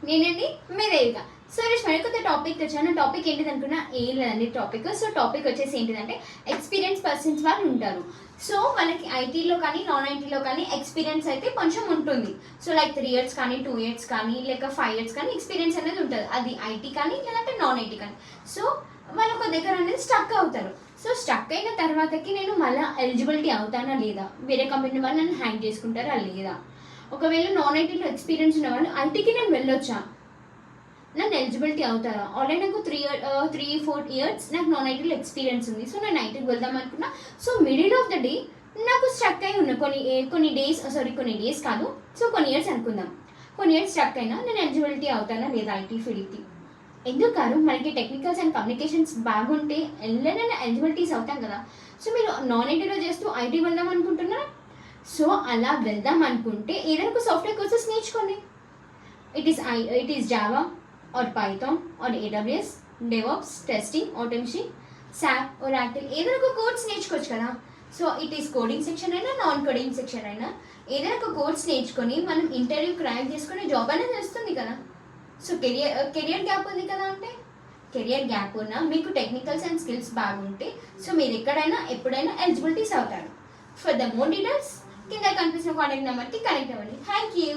నేనండి మీరేగా సురేష్ మరి కొత్త టాపిక్ తెచ్చాను. టాపిక్ ఏంటిది అనుకున్నా ఏం లేదండి టాపిక్. సో టాపిక్ వచ్చేసి ఏంటిదంటే ఎక్స్పీరియన్స్ పర్సన్స్ వాళ్ళు ఉంటారు. సో వాళ్ళకి ఐటీలో కానీ నాన్ ఐటీలో కానీ ఎక్స్పీరియన్స్ అయితే కొంచెం ఉంటుంది. సో లైక్ 3 years కానీ 2 years కానీ లేక 5 years కానీ ఎక్స్పీరియన్స్ అనేది ఉంటుంది. అది ఐటీ కానీ లేదంటే నాన్ ఐటీ కానీ. సో వాళ్ళు ఒక దగ్గర అనేది స్టక్ అవుతారు. సో స్టక్ అయిన తర్వాతకి నేను మళ్ళీ ఎలిజిబిలిటీ అవుతానా లేదా, వేరే కంపెనీ వాళ్ళు నన్ను హ్యాంగ్ చేసుకుంటారా లేదా, ఒకవేళ నాన్ ఐటీలో ఎక్స్పీరియన్స్ ఉన్న వాళ్ళు ఐటీకి నేను వెళ్ళొచ్చా, నన్ను ఎలిజిబిలిటీ అవుతారా. ఆల్రెడీ నాకు 3-4 years నాకు నాన్ ఐటీలో ఎక్స్పీరియన్స్ ఉంది. సో నేను ఐటీకి వెళ్దాం అనుకున్నా. So middle of the day నాకు స్ట్రక్ అయి ఉన్నా కొన్ని డేస్ కాదు, సో కొన్ని ఇయర్స్ అనుకుందాం. కొన్ని ఇయర్స్ స్ట్రక్ అయినా నేను ఎలిజిబిలిటీ అవుతానా లేదా ఐటీ ఫీల్డ్కి. ఎందుకు కాదు, మనకి టెక్నికల్స్ అండ్ కమ్యూనికేషన్స్ బాగుంటే నేను ఎలిజిబిలిటీస్ అవుతాం కదా. సో మీరు నాన్ ఐటీలో చేస్తూ ఐటీ వెళ్దాం అనుకుంటున్నారా. సో అలా వెళ్దాం అనుకుంటే ఏదైనా ఒక సాఫ్ట్వేర్ కోర్సెస్ నేర్చుకోండి. It is Java or Python or AWS, DevOps, testing, automation, SAP or Oracle ఏదైనా ఒక కోర్స్ నేర్చుకోవచ్చు కదా. So it is coding section అయినా నాన్ కోడింగ్ సెక్షన్ అయినా ఏదైనా ఒక కోర్స్ నేర్చుకొని మనం ఇంటర్వ్యూ క్రాక్ చేసుకుని జాబ్ అనేది వస్తుంది కదా. సో కెరియర్ గ్యాప్ ఉంది కదా. అంటే కెరియర్ గ్యాప్ ఉన్నా మీకు టెక్నికల్స్ అండ్ స్కిల్స్ బాగుంటే సో మీరు ఎక్కడైనా ఎప్పుడైనా ఎలిజిబిలిటీస్ అవుతారు. ఫర్ ద మోర్ డీటెయిల్స్ కింద కనిపిస్తున్న కాంటాక్ట్ నెంబర్కి కనెక్ట్ అవ్వండి. Thank you.